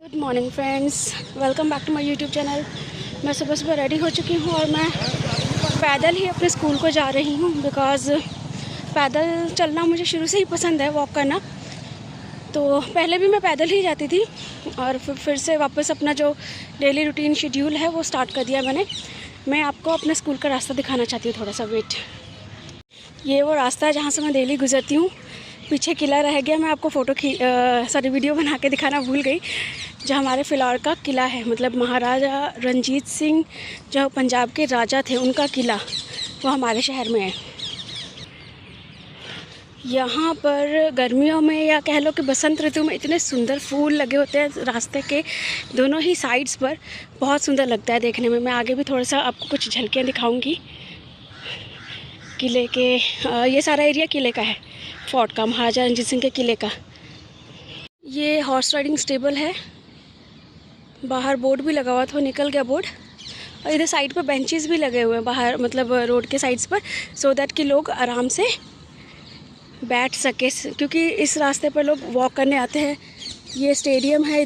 Good morning friends, welcome back to my YouTube channel. मैं सुबह सुबह रेडी हो चुकी हूँ और मैं पैदल ही अपने स्कूल को जा रही हूँ बिकॉज़ पैदल चलना मुझे शुरू से ही पसंद है, वॉक करना। तो पहले भी मैं पैदल ही जाती थी और फिर से वापस अपना जो डेली रूटीन शेड्यूल है वो स्टार्ट कर दिया मैंने। मैं आपको अपने स्कूल का रास्ता दिखाना चाहती हूँ, थोड़ा सा वेट। ये वो रास्ता है जहाँ से मैं डेली गुजरती हूँ। पीछे किला रह गया, मैं आपको वीडियो बना के दिखाना भूल गई। जो हमारे फिलौर का किला है, मतलब महाराजा रंजीत सिंह जो पंजाब के राजा थे, उनका किला वो हमारे शहर में है। यहाँ पर गर्मियों में या कह लो कि बसंत ऋतु में इतने सुंदर फूल लगे होते हैं रास्ते के दोनों ही साइड्स पर। बहुत सुंदर लगता है देखने में। मैं आगे भी थोड़ा सा आपको कुछ झलकियाँ दिखाऊंगी किले के। ये सारा एरिया किले का है, फोर्ट का, महाराजा रंजीत सिंह के किले का। ये हॉर्स राइडिंग स्टेबल है। बाहर बोर्ड भी लगा हुआ था, निकल गया बोर्ड। और इधर साइड पर बेंचेस भी लगे हुए हैं बाहर, मतलब रोड के साइड्स पर, सो दैट कि लोग आराम से बैठ सके, क्योंकि इस रास्ते पर लोग वॉक करने आते हैं। ये स्टेडियम है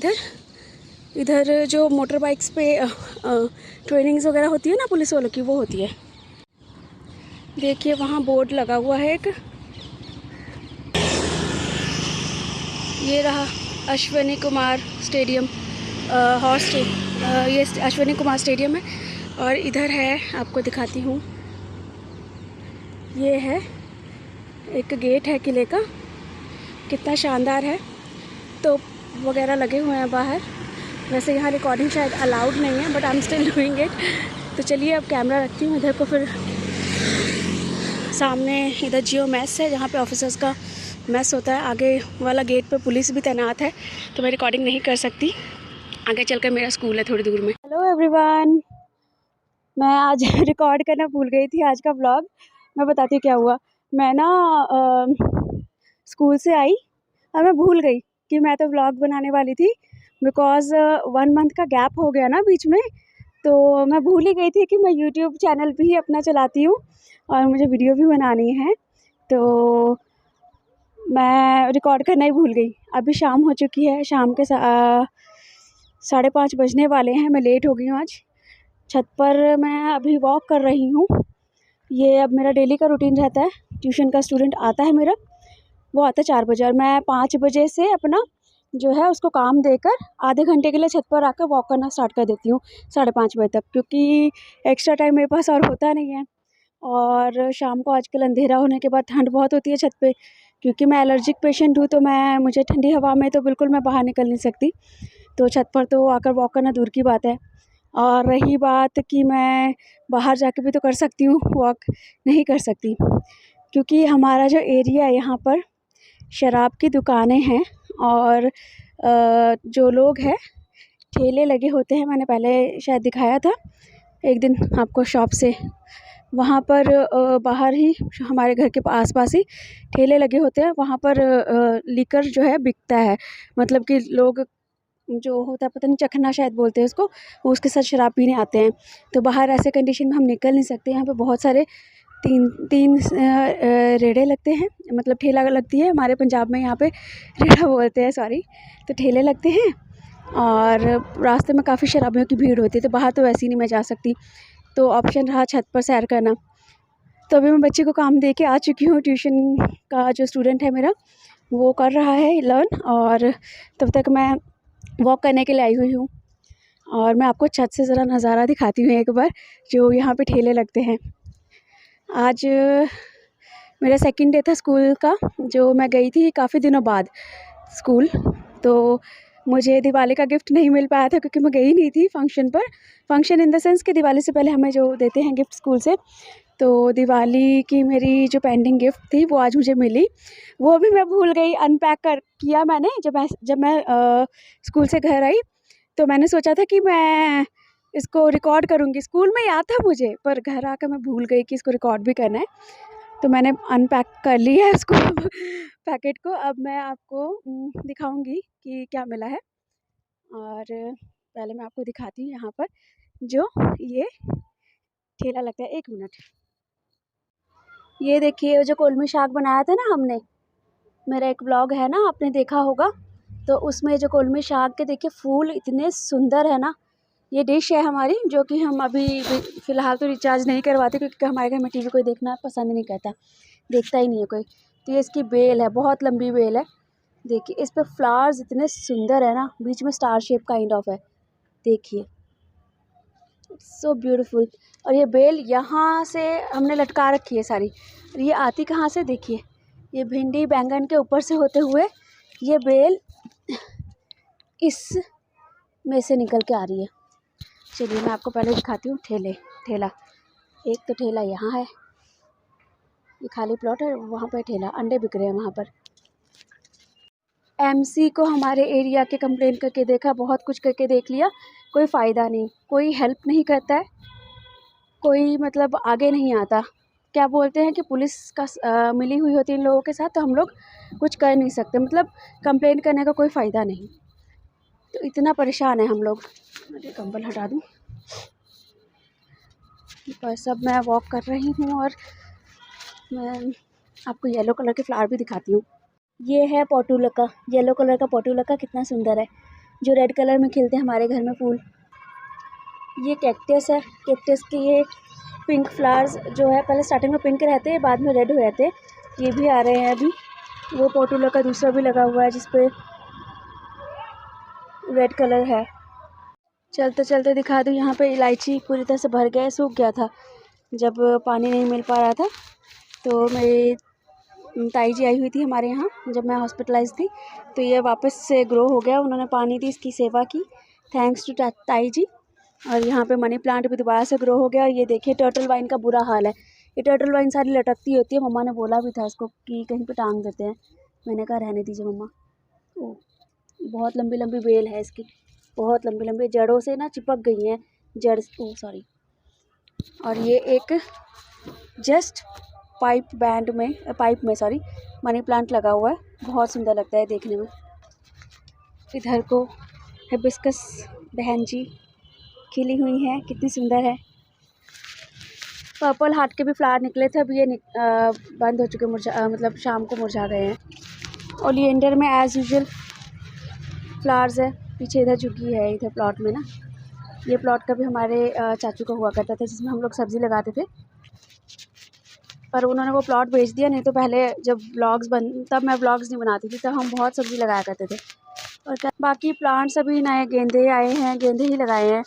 इधर जो मोटर बाइक्स पे ट्रेनिंग्स वगैरह होती है ना पुलिस वालों की, वो होती है। देखिए वहाँ बोर्ड लगा हुआ है एक। ये रहा अश्विनी कुमार स्टेडियम, ये अश्विनी कुमार स्टेडियम है। और इधर है, आपको दिखाती हूँ, ये है एक गेट है किले का, कितना शानदार है। तो वगैरह लगे हुए हैं बाहर। वैसे यहाँ रिकॉर्डिंग शायद अलाउड नहीं है, but I am still doing it. तो चलिए अब कैमरा रखती हूँ इधर को। फिर सामने इधर जियो मैस है जहाँ पे ऑफिसर्स का मैस होता है। आगे वाला गेट पे पुलिस भी तैनात है, तो मैं रिकॉर्डिंग नहीं कर सकती। आगे चलकर मेरा स्कूल है थोड़ी दूर में। हेलो एवरीवन, मैं आज रिकॉर्ड करना भूल गई थी आज का व्लॉग। मैं बताती हूँ क्या हुआ। मैं ना स्कूल से आई और मैं भूल गई कि मैं तो व्लॉग बनाने वाली थी, बिकॉज़ 1 मंथ का गैप हो गया ना बीच में। तो मैं भूल ही गई थी कि मैं यूट्यूब चैनल भी अपना चलाती हूँ और मुझे वीडियो भी बनानी है। तो मैं रिकॉर्ड करना ही भूल गई। अभी शाम हो चुकी है, शाम के 5:30 बजने वाले हैं। मैं लेट हो गई हूँ आज। छत पर मैं अभी वॉक कर रही हूँ। ये अब मेरा डेली का रूटीन रहता है। ट्यूशन का स्टूडेंट आता है मेरा, वो आता है 4 बजे, और मैं 5 बजे से अपना जो है उसको काम देकर आधे घंटे के लिए छत पर आकर वॉक करना स्टार्ट कर देती हूँ 5:30 बजे तक, क्योंकि एक्स्ट्रा टाइम मेरे पास और होता नहीं है। और शाम को आजकल अंधेरा होने के बाद ठंड बहुत होती है छत पे, क्योंकि मैं एलर्जिक पेशेंट हूँ। तो मुझे ठंडी हवा में तो बिल्कुल मैं बाहर निकल नहीं सकती। तो छत पर तो आकर वॉक करना दूर की बात है। और रही बात कि मैं बाहर जाके भी तो कर सकती हूँ वॉक, नहीं कर सकती, क्योंकि हमारा जो एरिया है यहाँ पर शराब की दुकानें हैं और जो लोग हैं, ठेले लगे होते हैं। मैंने पहले शायद दिखाया था एक दिन आपको शॉप से। वहाँ पर बाहर ही हमारे घर के आसपास ही ठेले लगे होते हैं। वहाँ पर लिकर जो है बिकता है, मतलब कि लोग जो होता है, पता नहीं, चखना शायद बोलते हैं उसको, वो उसके साथ शराब पीने आते हैं। तो बाहर ऐसे कंडीशन में हम निकल नहीं सकते। यहाँ पे बहुत सारे तीन रेड़े लगते हैं, मतलब ठेला लगती है। हमारे पंजाब में यहाँ पे रेड़ा बोलते हैं, सॉरी। तो ठेले लगते हैं और रास्ते में काफ़ी शराबियों की भीड़ होती है। तो बाहर तो वैसे ही नहीं मैं जा सकती, तो ऑप्शन रहा छत पर सैर करना। तो अभी मैं बच्चे को काम दे के आ चुकी हूँ। ट्यूशन का जो स्टूडेंट है मेरा, वो कर रहा है लर्न, और तब तक मैं वॉक करने के लिए आई हुई हूँ। और मैं आपको छत से ज़रा नज़ारा दिखाती हूँ एक बार, जो यहाँ पे ठेले लगते हैं। आज मेरा सेकंड डे था स्कूल का, जो मैं गई थी काफ़ी दिनों बाद स्कूल। तो मुझे दिवाली का गिफ्ट नहीं मिल पाया था, क्योंकि मैं गई नहीं थी फंक्शन पर। फंक्शन इन द सेंस कि दिवाली से पहले हमें जो देते हैं गिफ्ट स्कूल से। तो दिवाली की मेरी जो पेंडिंग गिफ्ट थी वो आज मुझे मिली। वो भी मैं भूल गई, अनपैक कर किया मैंने। जब मैं स्कूल से घर आई तो मैंने सोचा था कि मैं इसको रिकॉर्ड करूँगी। स्कूल में याद था मुझे, पर घर आकर मैं भूल गई कि इसको रिकॉर्ड भी करना है। तो मैंने अनपैक कर लिया है उसको पैकेट को। अब मैं आपको दिखाऊंगी कि क्या मिला है। और पहले मैं आपको दिखाती हूँ यहाँ पर जो ये ठेला लगता है। 1 मिनट। ये देखिए, जो कलमी शाक बनाया था ना हमने, मेरा एक ब्लॉग है ना, आपने देखा होगा। तो उसमें जो कलमी शाक के देखिए फूल इतने सुंदर है ना। ये डिश है हमारी, जो कि हम अभी फ़िलहाल तो रिचार्ज नहीं करवाते, क्योंकि हमारे घर में टीवी कोई देखना पसंद नहीं करता, देखता ही नहीं है कोई। तो ये इसकी बेल है, बहुत लंबी बेल है। देखिए इस पे फ्लावर्स इतने सुंदर है ना, बीच में स्टार शेप काइंड ऑफ है, देखिए सो ब्यूटीफुल। और ये बेल यहाँ से हमने लटका रखी है सारी। ये आती कहाँ से, देखिए ये भिंडी बैंगन के ऊपर से होते हुए ये बेल इस में से निकल के आ रही है। चलिए मैं आपको पहले दिखाती हूँ ठेला। एक तो ठेला यहाँ है, ये खाली प्लॉट है, वहाँ पर ठेला, अंडे बिक रहे हैं वहाँ पर। एमसी को हमारे एरिया के कंप्लेन करके देखा, बहुत कुछ करके देख लिया, कोई फ़ायदा नहीं, कोई हेल्प नहीं करता है, कोई मतलब आगे नहीं आता। क्या बोलते हैं कि पुलिस का मिली हुई होती है इन लोगों के साथ, तो हम लोग कुछ कर नहीं सकते, मतलब कंप्लेन करने का कोई फ़ायदा नहीं। तो इतना परेशान है हम लोग। अरे कंबल हटा दूँ, बस अब मैं वॉक कर रही हूँ और मैं आपको येलो कलर के फ्लावर भी दिखाती हूँ। ये है पोटुलका, येलो कलर का पोटुलका, कितना सुंदर है, जो रेड कलर में खिलते हैं हमारे घर में फूल। ये कैक्टस है, कैक्टस के ये पिंक फ्लावर्स जो है, पहले स्टार्टिंग में पिंक रहते हैं, बाद में रेड हो जाते हैं, ये भी आ रहे हैं अभी। वो पोटुलका दूसरा भी लगा हुआ है जिसपे रेड कलर है। चलते चलते दिखा दूँ, यहाँ पे इलायची पूरी तरह से भर गया है, सूख गया था जब पानी नहीं मिल पा रहा था। तो मेरी ताई जी आई हुई थी हमारे यहाँ जब मैं हॉस्पिटलाइज थी, तो ये वापस से ग्रो हो गया, उन्होंने पानी दी, इसकी सेवा की, थैंक्स टू ताई जी। और यहाँ पे मनी प्लांट भी दोबारा से ग्रो हो गया। और ये देखिए टर्टल वाइन का बुरा हाल है, ये टर्टल वाइन सारी लटकती होती है, मम्मा ने बोला भी था इसको कि कहीं पे टांग देते हैं, मैंने कहा रहने दीजिए मम्मा। ओ बहुत लंबी लंबी बेल है इसकी, बहुत लंबी लंबी, जड़ों से ना चिपक गई हैं, जड़ सॉरी। और ये एक जस्ट पाइप में सॉरी मनी प्लांट लगा हुआ है, बहुत सुंदर लगता है देखने में। इधर को हिबिस्कस बहन जी खिली हुई हैं, कितनी सुंदर है। पर्पल हार्ट के भी फ्लावर निकले थे, अब ये बंद हो चुके, मतलब शाम को मुरझा गए हैं। ओलिएंडर में एज़ यूजुअल फ्लावर्स है, पीछे इधर झुकी है, इधर प्लॉट में ना, ये प्लॉट का भी हमारे चाचू का हुआ करता था, जिसमें हम लोग सब्ज़ी लगाते थे, पर उन्होंने वो प्लॉट बेच दिया। नहीं तो पहले जब तब मैं व्लॉग्स नहीं बनाती थी, तब हम बहुत सब्ज़ी लगाया करते थे। और क्या बाकी प्लांट्स अभी नए गेंदे आए हैं, गेंदे ही लगाए हैं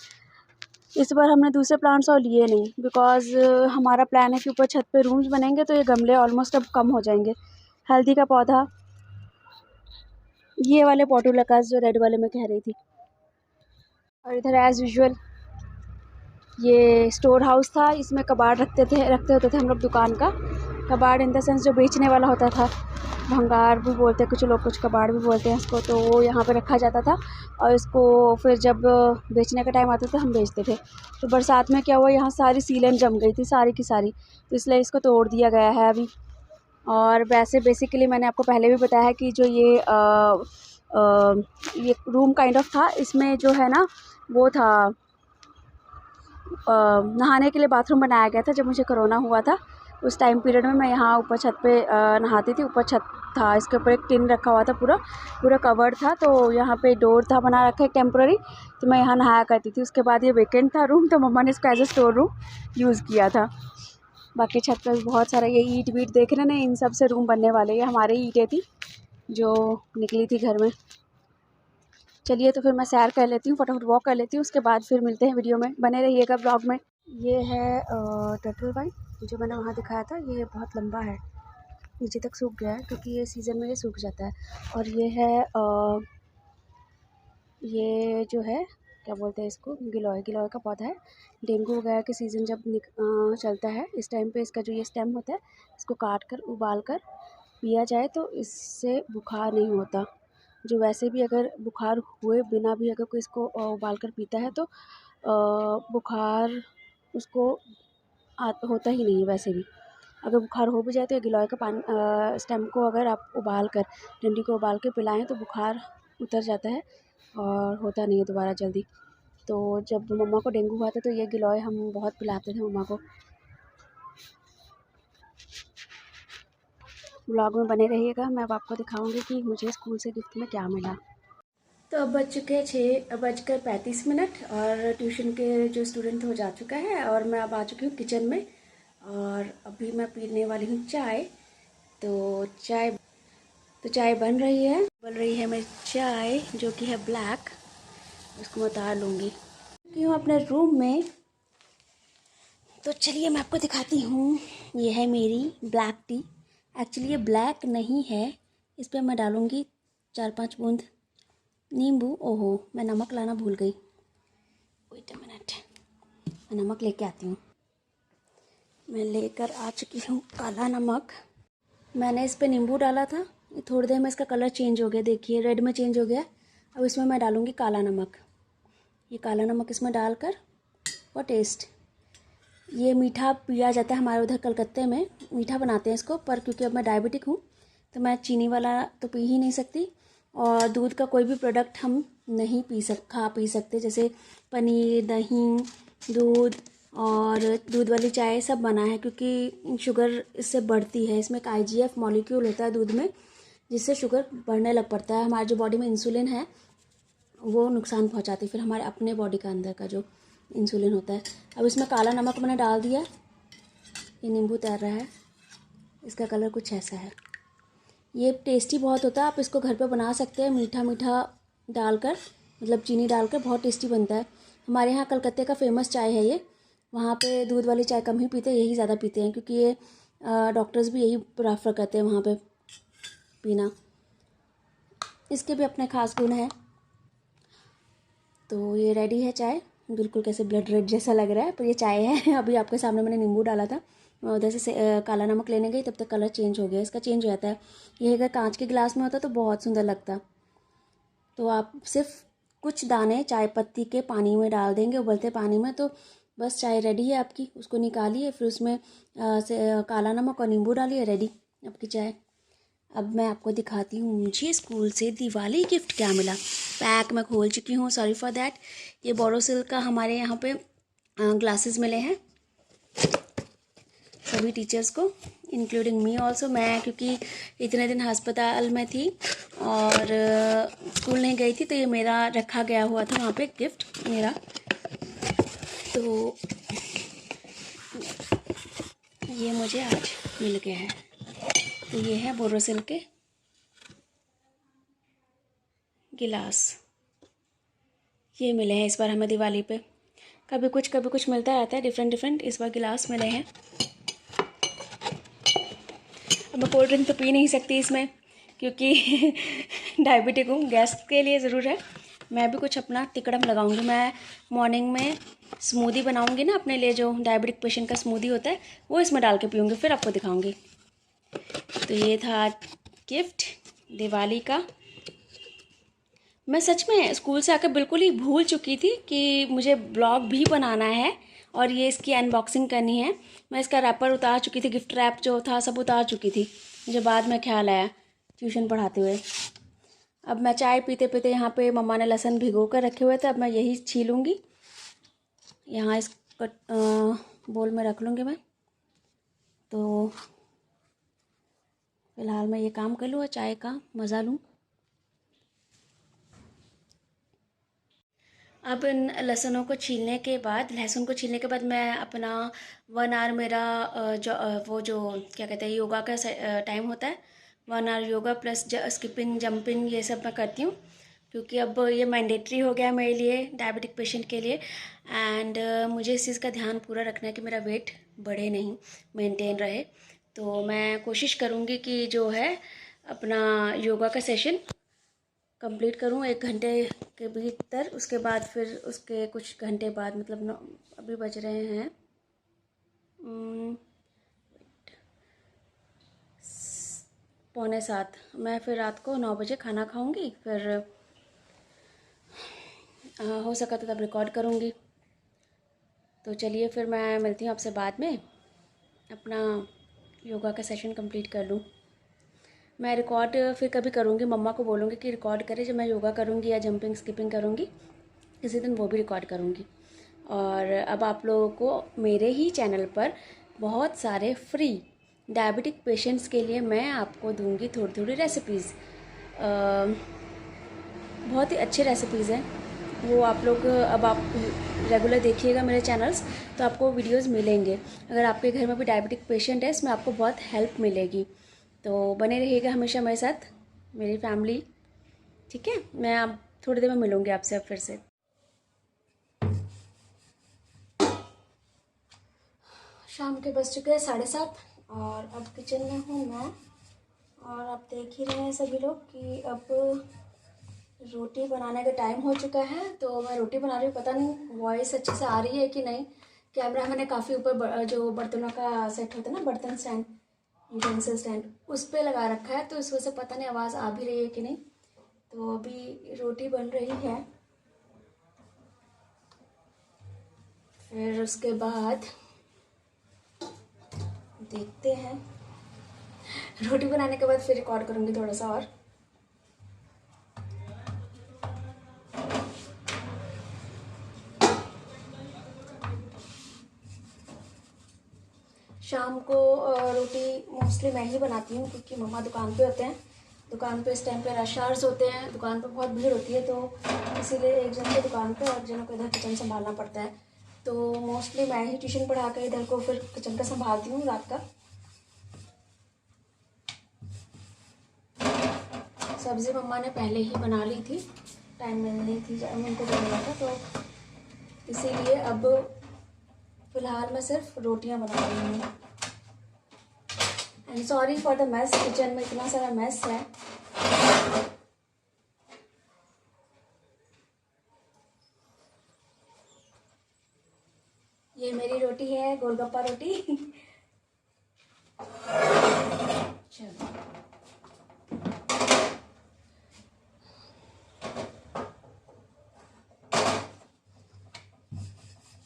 इस बार, हमने दूसरे प्लांट्स और लिए नहीं, बिकॉज़ हमारा प्लान है कि ऊपर छत पे रूम्स बनेंगे, तो ये गमले ऑलमोस्ट अब कम हो जाएंगे। हल्दी का पौधा, ये वाले पोटुलकास जो रेड वाले मैं कह रही थी। और इधर एज़ यूजुअल ये स्टोर हाउस था, इसमें कबाड़ रखते होते थे हम लोग दुकान का। कबाड़ इन द सेंस जो बेचने वाला होता था, भंगार भी बोलते हैं कुछ लोग, कुछ कबाड़ भी बोलते हैं इसको, तो वो यहाँ पे रखा जाता था। और इसको फिर जब बेचने का टाइम आता था हम बेचते थे। तो बरसात में क्या हुआ, यहाँ सारी सीलन जम गई थी, सारी की सारी, तो इसलिए इसको तोड़ दिया गया है अभी। और वैसे बेसिकली मैंने आपको पहले भी बताया कि जो ये रूम काइंड ऑफ था, इसमें जो है ना वो था, नहाने के लिए बाथरूम बनाया गया था। जब मुझे कोरोना हुआ था उस टाइम पीरियड में मैं यहाँ ऊपर छत पे नहाती थी, ऊपर छत था, इसके ऊपर एक टिन रखा हुआ था, पूरा कवर्ड था, तो यहाँ पे डोर था बना रखा है टेम्प्रोरी, तो मैं यहाँ नहाया करती थी। उसके बाद ये वेकेंट था रूम, तो मम्मा ने इसको as a store room use किया था। बाकी छत पर बहुत सारा ये ईंट वीट देख रहे हैं, इन सब से रूम बनने वाले, ये हमारे ईंटें थी जो निकली थी घर में। चलिए तो फिर मैं सैर कर लेती हूँ, फटाफट वॉक कर लेती हूँ, उसके बाद फिर मिलते हैं वीडियो में, बने रहिएगा ब्लॉग में। ये है टर्टल वाइन जो मैंने वहाँ दिखाया था, ये बहुत लंबा है, नीचे तक सूख गया है, क्योंकि ये सीज़न में ये सूख जाता है। और ये है ये जो है क्या बोलते हैं इसको, गिलोय का पौधा है। डेंगू वगैरह के सीज़न जब चलता है, इस टाइम पे इसका जो ये स्टेम होता है, इसको काट कर उबाल कर पिया जाए तो इससे बुखार नहीं होता। जो वैसे भी अगर बुखार हुए बिना भी अगर कोई इसको उबाल कर पीता है, तो बुखार उसको होता ही नहीं है। वैसे भी अगर बुखार हो भी जाए तो गिलोय का पानी स्टेम को अगर आप उबाल कर, डंडी को उबाल के पिलाएं, तो बुखार उतर जाता है और होता नहीं है दोबारा जल्दी। तो जब मम्मा को डेंगू हुआ था, तो ये गिलोय हम बहुत पिलाते थे मम्मा को। व्लॉग में बने रहिएगा, मैं अब आपको दिखाऊंगी कि मुझे स्कूल से गिफ्ट में क्या मिला। तो अब बज चुके हैं 6:35 और ट्यूशन के जो स्टूडेंट थे वो जा चुका है और मैं अब आ चुकी हूँ किचन में और अभी मैं पीने वाली हूँ चाय। तो चाय बन रही है मेरी चाय जो कि है ब्लैक। उसको मैं उतार लूँगी क्यों अपने रूम में। तो चलिए मैं आपको दिखाती हूँ, ये है मेरी ब्लैक टी। एक्चुअली ये ब्लैक नहीं है, इस पर मैं डालूँगी 4-5 बूंद नींबू। ओहो, मैं नमक लाना भूल गई। वेट अ मिनट, मैं नमक लेके आती हूँ। मैं लेकर आ चुकी हूँ काला नमक। मैंने इस पे नींबू डाला था, थोड़ी देर में इसका कलर चेंज हो गया, देखिए रेड में चेंज हो गया। अब इसमें मैं डालूँगी काला नमक। ये काला नमक इसमें डालकर और टेस्ट, ये मीठा पिया जाता है हमारे उधर कलकत्ते में, मीठा बनाते हैं इसको। पर क्योंकि अब मैं डायबिटिक हूँ तो मैं चीनी वाला तो पी ही नहीं सकती और दूध का कोई भी प्रोडक्ट हम नहीं पी सकते, जैसे पनीर, दही, दूध और दूध वाली चाय सब मना है क्योंकि शुगर इससे बढ़ती है। इसमें एक IGF मॉलिक्यूल होता है दूध में जिससे शुगर बढ़ने लग पड़ता है। हमारे जो बॉडी में इंसुलिन है वो नुकसान पहुंचाती है फिर हमारे अपने बॉडी का अंदर का जो इंसुलिन होता है। अब इसमें काला नमक मैंने डाल दिया, ये नींबू तैर रहा है, इसका कलर कुछ ऐसा है। ये टेस्टी बहुत होता है, आप इसको घर पे बना सकते हैं मीठा मीठा डालकर, मतलब चीनी डालकर, बहुत टेस्टी बनता है। हमारे यहाँ कलकत्ते का फेमस चाय है ये। वहाँ पे दूध वाली चाय कम ही पीते हैं, यही ज़्यादा पीते हैं क्योंकि ये डॉक्टर्स भी यही प्रेफर करते हैं वहाँ पे पीना। इसके भी अपने ख़ास गुण हैं। तो ये रेडी है चाय, बिल्कुल कैसे ब्लड रेड जैसा लग रहा है पर ये चाय है। अभी आपके सामने मैंने नींबू डाला था, मैं उधर से काला नमक लेने गई तब तक कलर चेंज हो गया, इसका चेंज हो जाता है। ये अगर कांच के गिलास में होता तो बहुत सुंदर लगता। तो आप सिर्फ कुछ दाने चाय पत्ती के पानी में डाल देंगे, उबलते पानी में, तो बस चाय रेडी है आपकी। उसको निकालिए, फिर उसमें काला नमक और नींबू डालिए, रेडी आपकी चाय। अब मैं आपको दिखाती हूँ मुझे स्कूल से दिवाली गिफ्ट क्या मिला। पैक मैं खोल चुकी हूँ, सॉरी फॉर दैट। ये बोरोसिल का हमारे यहाँ पे ग्लासेस मिले हैं सभी टीचर्स को, इंक्लूडिंग मी ऑल्सो। मैं क्योंकि इतने दिन अस्पताल में थी और स्कूल नहीं गई थी तो ये मेरा रखा गया हुआ था वहाँ पे गिफ्ट मेरा। तो ये मुझे आज मिल गया है। तो ये है बोरोसिल के गिलास, ये मिले हैं इस बार हमें दिवाली पे। कभी कुछ मिलता रहता है डिफरेंट। इस बार गिलास मिले हैं। अब मैं कोल्ड ड्रिंक तो पी नहीं सकती इसमें क्योंकि डायबिटिक हूँ, गैस के लिए ज़रूर है। मैं भी कुछ अपना तिकड़म लगाऊंगी। मैं मॉर्निंग में स्मूदी बनाऊंगी ना अपने लिए, जो डायबिटिक पेशेंट का स्मूदी होता है वो इसमें डाल के पीऊँगी, फिर आपको दिखाऊंगी। तो ये था गिफ्ट दिवाली का। मैं सच में स्कूल से आकर बिल्कुल ही भूल चुकी थी कि मुझे ब्लॉग भी बनाना है और ये इसकी अनबॉक्सिंग करनी है। मैं इसका रैपर उतार चुकी थी, गिफ्ट रैप जो था सब उतार चुकी थी, मुझे बाद में ख्याल आया ट्यूशन पढ़ाते हुए। अब मैं चाय पीते पीते, यहाँ पे मम्मा ने लहसुन भिगो कर रखे हुए थे, अब मैं यही छीलूँगी, यहाँ इस बोल में रख लूँगी मैं। तो फ़िलहाल मैं ये काम कर लूँ और चाय का मज़ा लूँ। अब इन लहसुन को छीलने के बाद मैं अपना 1 आवर मेरा वो जो क्या कहते हैं योगा का टाइम होता है, 1 hour yoga plus skipping jumping ये सब मैं करती हूँ क्योंकि अब ये मैंडेटरी हो गया है मेरे लिए, डायबिटिक पेशेंट के लिए। एंड मुझे इस चीज़ का ध्यान पूरा रखना है कि मेरा वेट बढ़े नहीं, मेंटेन रहे। तो मैं कोशिश करूँगी कि जो है अपना योगा का सेशन कंप्लीट करूँ 1 घंटे के भीतर। उसके बाद फिर उसके कुछ घंटे बाद, मतलब अभी बज रहे हैं 6:45, मैं फिर रात को 9 बजे खाना खाऊंगी। फिर हो सका तो तब रिकॉर्ड करूँगी। तो चलिए फिर मैं मिलती हूँ आपसे बाद में, अपना योगा का सेशन कंप्लीट कर लूँ। मैं रिकॉर्ड फिर कभी करूँगी, मम्मा को बोलूँगी कि रिकॉर्ड करें जब मैं योगा करूँगी या जंपिंग स्किपिंग करूँगी, किसी दिन वो भी रिकॉर्ड करूँगी। और अब आप लोगों को मेरे ही चैनल पर बहुत सारे फ्री डायबिटिक पेशेंट्स के लिए मैं आपको दूँगी थोड़ी थोड़ी रेसिपीज़। बहुत ही अच्छे रेसिपीज़ हैं वो। आप लोग अब आप रेगुलर देखिएगा मेरे चैनल्स तो आपको वीडियोस मिलेंगे। अगर आपके घर में भी डायबिटिक पेशेंट है इसमें आपको बहुत हेल्प मिलेगी, तो बने रहिएगा हमेशा मेरे साथ, मेरी फैमिली। ठीक है, मैं अब थोड़ी देर में मिलूँगी आपसे अब फिर से। शाम के बज चुके हैं 7:30 और अब किचन में हूँ मैं। और आप देख ही रहे हैं सभी लोग कि अब रोटी बनाने का टाइम हो चुका है, तो मैं रोटी बना रही हूँ। पता नहीं वॉइस अच्छे से आ रही है कि नहीं। कैमरा मैंने काफ़ी ऊपर जो बर्तनों का सेट होता है ना, बर्तन स्टैंड, यूटेंसिल स्टैंड, उस पर लगा रखा है, तो इस वजह से पता नहीं आवाज़ आ भी रही है कि नहीं। तो अभी रोटी बन रही है, फिर उसके बाद देखते हैं। रोटी बनाने के बाद फिर रिकॉर्ड करूँगी थोड़ा सा और। शाम को रोटी मोस्टली मैं ही बनाती हूँ क्योंकि मम्मा दुकान पे होते हैं। दुकान पे इस टाइम पे रश आवर्स होते हैं, दुकान पे बहुत भीड़ होती है, तो इसीलिए एक जन को दुकान पे और जनों को इधर किचन संभालना पड़ता है। तो मोस्टली मैं ही ट्यूशन पढ़ा कर इधर को फिर किचन का संभालती हूँ रात का। सब्ज़ी मम्मा ने पहले ही बना ली थी, टाइम मिल नहीं थी उनको जाने था, तो इसीलिए अब फ़िलहाल मैं सिर्फ रोटियां बना रही हूँ। And sorry for the mess, kitchen में इतना सारा मैस है। ये मेरी रोटी है, गोलगप्पा रोटी। चलो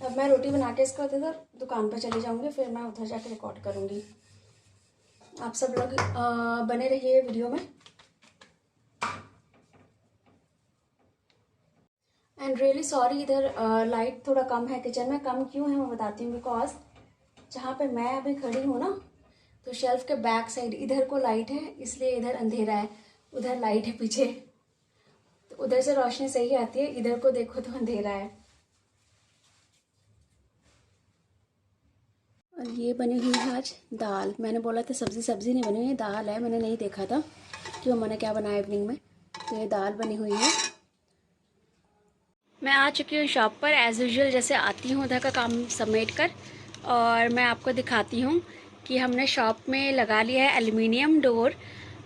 अब मैं रोटी बना के इसके बाद इधर दुकान पर चली जाऊंगी, फिर मैं उधर जाके रिकॉर्ड करूंगी। आप सब लोग बने रहिए वीडियो में। एंड रियली सॉरी, इधर लाइट थोड़ा कम है किचन में। कम क्यों है मैं बताती हूँ। बिकॉज जहाँ पे मैं अभी खड़ी हूँ ना, तो शेल्फ के बैक साइड इधर को लाइट है, इसलिए इधर अंधेरा है। उधर लाइट है पीछे, तो उधर से रोशनी सही आती है, इधर को देखो तो अंधेरा है। और ये बनी हुई है आज दाल। मैंने बोला था सब्ज़ी नहीं बनी हुई है, दाल है। मैंने नहीं देखा था कि मम्मा ने क्या बनाया इवनिंग में, तो ये दाल बनी हुई है। मैं आ चुकी हूँ शॉप पर एज़ यूजुअल, जैसे आती हूँ उधर का काम समेट कर। और मैं आपको दिखाती हूँ कि हमने शॉप में लगा लिया है एल्युमिनियम डोर,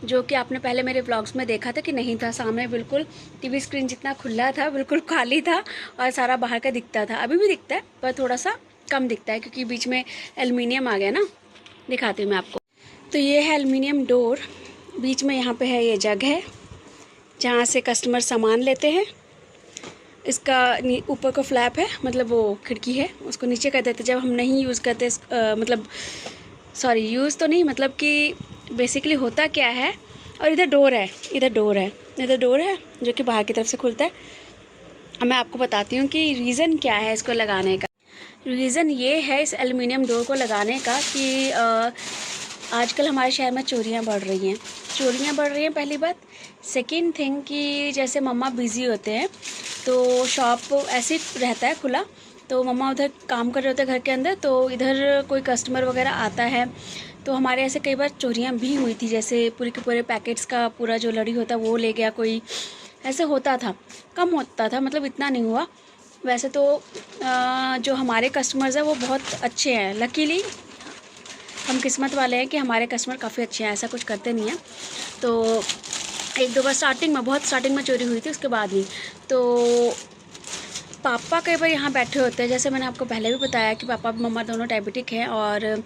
जो कि आपने पहले मेरे व्लॉग्स में देखा था कि नहीं था। सामने बिल्कुल टीवी स्क्रीन जितना खुला था, बिल्कुल खाली था और सारा बाहर का दिखता था। अभी भी दिखता है पर थोड़ा सा कम दिखता है क्योंकि बीच में एल्युमिनियम आ गया ना। दिखाती हूँ मैं आपको। तो ये है एल्युमिनियम डोर, बीच में यहाँ पे है ये जग है जहाँ से कस्टमर सामान लेते हैं। इसका ऊपर का फ्लैप है, मतलब वो खिड़की है, उसको नीचे कर देते जब हम नहीं यूज़ करते। मतलब सॉरी, यूज़ तो नहीं, मतलब कि बेसिकली होता क्या है। और इधर डोर है, इधर डोर है जो कि बाहर की तरफ से खुलता है। अब मैं आपको बताती हूँ कि रीज़न क्या है इसको लगाने का। रीज़न ये है इस एल्युमिनियम डोर को लगाने का कि आजकल हमारे शहर में चोरियाँ बढ़ रही हैं, पहली बात। सेकंड थिंग कि जैसे मम्मा बिज़ी होते हैं तो शॉप ऐसे रहता है खुला, तो मम्मा उधर काम कर रहे होते हैं घर के अंदर, तो इधर कोई कस्टमर वगैरह आता है तो हमारे ऐसे कई बार चोरियाँ भी हुई थी। जैसे पूरे के पूरे पैकेट्स का पूरा जो लड़ी होता है वो ले गया कोई, ऐसे होता था। कम होता था, मतलब इतना नहीं हुआ। वैसे तो जो हमारे कस्टमर्स हैं वो बहुत अच्छे हैं। लकीली हम किस्मत वाले हैं कि हमारे कस्टमर काफ़ी अच्छे हैं, ऐसा कुछ करते नहीं हैं। तो एक दो बार बहुत स्टार्टिंग में चोरी हुई थी, उसके बाद नहीं। तो पापा कई बार यहाँ बैठे होते हैं, जैसे मैंने आपको पहले भी बताया कि पापा मम्मा दोनों डायबिटिक हैं। और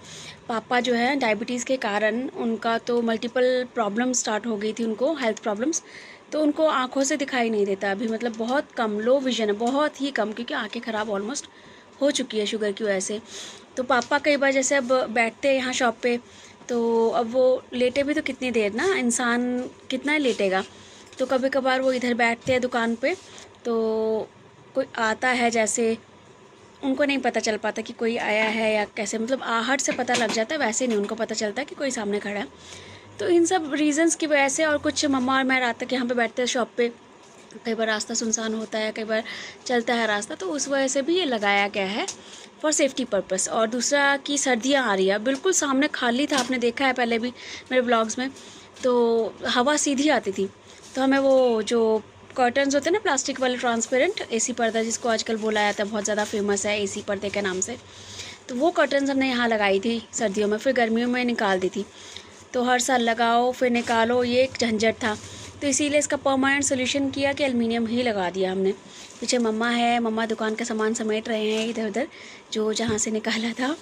पापा जो है डायबिटीज़ के कारण उनका तो मल्टीपल प्रॉब्लम स्टार्ट हो गई थी, उनको हेल्थ प्रॉब्लम्स। तो उनको आँखों से दिखाई नहीं देता अभी, मतलब बहुत कम, लो विजन है, बहुत ही कम, क्योंकि आँखें ख़राब ऑलमोस्ट हो चुकी है शुगर की वजह से। तो पापा कई बार जैसे अब बैठते हैं यहाँ शॉप पे, तो अब वो लेटे भी तो कितनी देर ना, इंसान कितना लेटेगा। तो कभी कभार वो इधर बैठते हैं दुकान पे, तो कोई आता है, जैसे उनको नहीं पता चल पाता कि कोई आया है या कैसे, मतलब आहट से पता लग जाता है, वैसे नहीं उनको पता चलता कि कोई सामने खड़ा है। तो इन सब रीज़न्स की वजह से, और कुछ मम्मा और मैं रात तक यहाँ पे बैठते हैं शॉप पे, कई बार रास्ता सुनसान होता है, कई बार चलता है रास्ता, तो उस वजह से भी ये लगाया गया है फॉर सेफ्टी पर्पस। और दूसरा कि सर्दियाँ आ रही है, बिल्कुल सामने खाली था, आपने देखा है पहले भी मेरे ब्लॉग्स में, तो हवा सीधी आती थी। तो हमें वो जो कर्टन्स होते हैं ना प्लास्टिक वाले ट्रांसपेरेंट एसी पर्दा, जिसको आजकल बोला जाता है, बहुत ज़्यादा फेमस है एसी पर्दे के नाम से, तो वो कर्टन्स हमने यहाँ लगाई थी सर्दियों में, फिर गर्मियों में निकाल दी थी। तो हर साल लगाओ फिर निकालो, ये एक झंझट था। तो इसीलिए इसका परमानेंट सोल्यूशन किया कि एल्युमिनियम ही लगा दिया हमने। पीछे मम्मा है, मम्मा दुकान का सामान समेट रहे हैं इधर उधर जो जहाँ से निकाला था।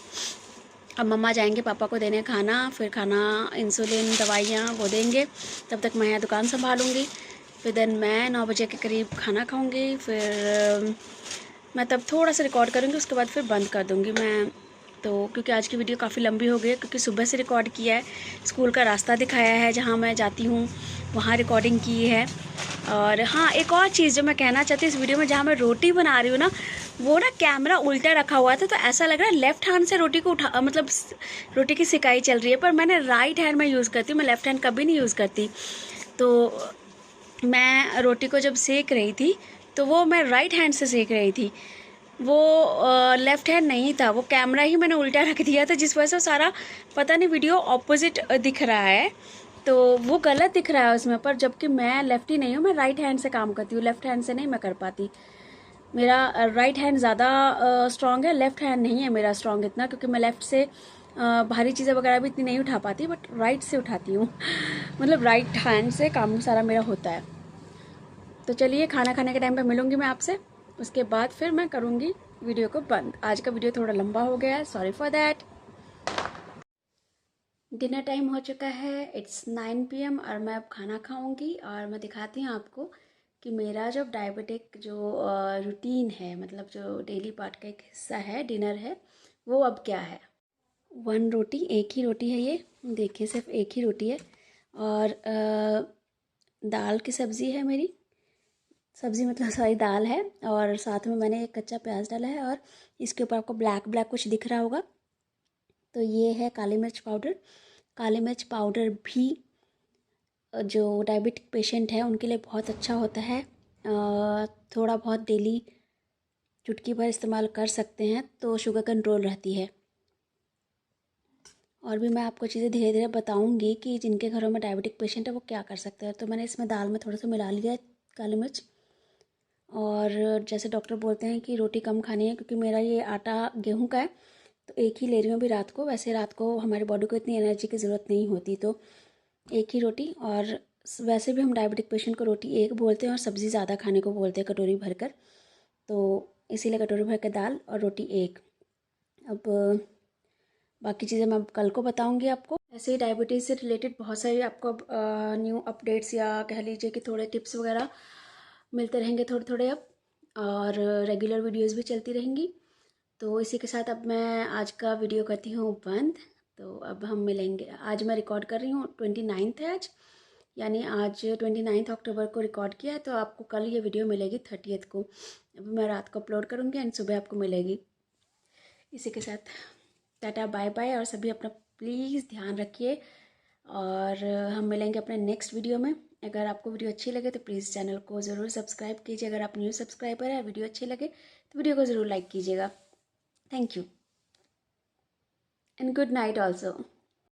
अब मम्मा जाएंगे पापा को देने खाना, फिर खाना, इंसुलिन, दवाइयाँ वो देंगे, तब तक मैं यहाँ दुकान संभालूँगी। फिर देन मैं 9 बजे के करीब खाना खाऊँगी, फिर मैं तब थोड़ा सा रिकॉर्ड करूँगी, उसके बाद फिर बंद कर दूँगी मैं। तो क्योंकि आज की वीडियो काफ़ी लंबी हो गई है, क्योंकि सुबह से रिकॉर्ड किया है, स्कूल का रास्ता दिखाया है जहाँ मैं जाती हूँ, वहाँ रिकॉर्डिंग की है। और हाँ, एक और चीज़ जो मैं कहना चाहती हूँ इस वीडियो में, जहाँ मैं रोटी बना रही हूँ ना, वो ना कैमरा उल्टा रखा हुआ था, तो ऐसा लग रहा है लेफ़्ट हैंड से रोटी को उठा, मतलब रोटी की सिकाई चल रही है, पर मैंने राइट हैंड में यूज़ करती हूँ, मैं लेफ़्ट हैंड कभी नहीं यूज़ करती। तो मैं रोटी को जब सेक रही थी तो वो मैं राइट हैंड से सेक रही थी, वो लेफ़्ट हैंड नहीं था, वो कैमरा ही मैंने उल्टा रख दिया था, जिस वजह से सारा पता नहीं वीडियो ऑपोजिट दिख रहा है, तो वो गलत दिख रहा है उसमें। पर जबकि मैं लेफ्टी नहीं हूँ, मैं राइट हैंड से काम करती हूँ, लेफ़्ट हैंड से नहीं मैं कर पाती। मेरा राइट हैंड ज़्यादा स्ट्रॉन्ग है, लेफ़्ट हैंड नहीं है मेरा स्ट्रॉन्ग इतना, क्योंकि मैं लेफ़्ट से भारी चीज़ें वगैरह भी इतनी नहीं उठा पाती, बट राइट से उठाती हूँ मतलब राइट हैंड से काम सारा मेरा होता है। तो चलिए, खाना खाने के टाइम पे मिलूँगी मैं आपसे, उसके बाद फिर मैं करूँगी वीडियो को बंद। आज का वीडियो थोड़ा लंबा हो गया है, sorry for that. Dinner time हो चुका है, इट्स 9 PM और मैं अब खाना खाऊंगी, और मैं दिखाती हूँ आपको कि मेरा जो डायबिटिक जो रूटीन है, मतलब जो डेली पार्ट का एक हिस्सा है, डिनर है, वो अब क्या है। 1 रोटी, एक ही रोटी है ये, देखिए सिर्फ एक ही रोटी है, और दाल की सब्ज़ी है मेरी, सब्ज़ी मतलब सॉरी दाल है, और साथ में मैंने एक कच्चा प्याज डाला है, और इसके ऊपर आपको ब्लैक ब्लैक कुछ दिख रहा होगा, तो ये है काली मिर्च पाउडर। काली मिर्च पाउडर भी जो डायबिटिक पेशेंट है उनके लिए बहुत अच्छा होता है, थोड़ा बहुत डेली चुटकी भर इस्तेमाल कर सकते हैं तो शुगर कंट्रोल रहती है। और भी मैं आपको चीज़ें धीरे धीरे बताऊंगी कि जिनके घरों में डायबिटिक पेशेंट है वो क्या कर सकते हैं। तो मैंने इसमें दाल में थोड़ा सा मिला लिया है काली मिर्च, और जैसे डॉक्टर बोलते हैं कि रोटी कम खानी है, क्योंकि मेरा ये आटा गेहूं का है, तो एक ही ले रही हूँ अभी रात को। वैसे रात को हमारी बॉडी को इतनी एनर्जी की ज़रूरत नहीं होती, तो एक ही रोटी। और वैसे भी हम डायबिटिक पेशेंट को रोटी एक बोलते हैं और सब्ज़ी ज़्यादा खाने को बोलते हैं कटोरी भर कर, तो इसीलिए कटोरी भर के दाल और रोटी एक। अब बाकी चीज़ें मैं कल को बताऊंगी आपको। ऐसे ही डायबिटीज़ से रिलेटेड बहुत सारी आपको न्यू अपडेट्स, या कह लीजिए कि थोड़े टिप्स वगैरह मिलते रहेंगे थोड़े थोड़े अब, और रेगुलर वीडियोस भी चलती रहेंगी। तो इसी के साथ अब मैं आज का वीडियो करती हूँ बंद। तो अब हम मिलेंगे, आज मैं रिकॉर्ड कर रही हूँ 29 है आज, यानी आज 29 अक्टूबर को रिकॉर्ड किया है, तो आपको कल ये वीडियो मिलेगी 30 को। अब मैं रात को अपलोड करूँगी एंड सुबह आपको मिलेगी। इसी के साथ टाटा बाय बाय, और सभी अपना प्लीज़ ध्यान रखिए, और हम मिलेंगे अपने नेक्स्ट वीडियो में। अगर आपको वीडियो अच्छी लगे तो प्लीज़ चैनल को ज़रूर सब्सक्राइब कीजिए। अगर आप न्यू सब्सक्राइबर है, वीडियो अच्छी लगे तो वीडियो को ज़रूर लाइक कीजिएगा। Thank you and good night also.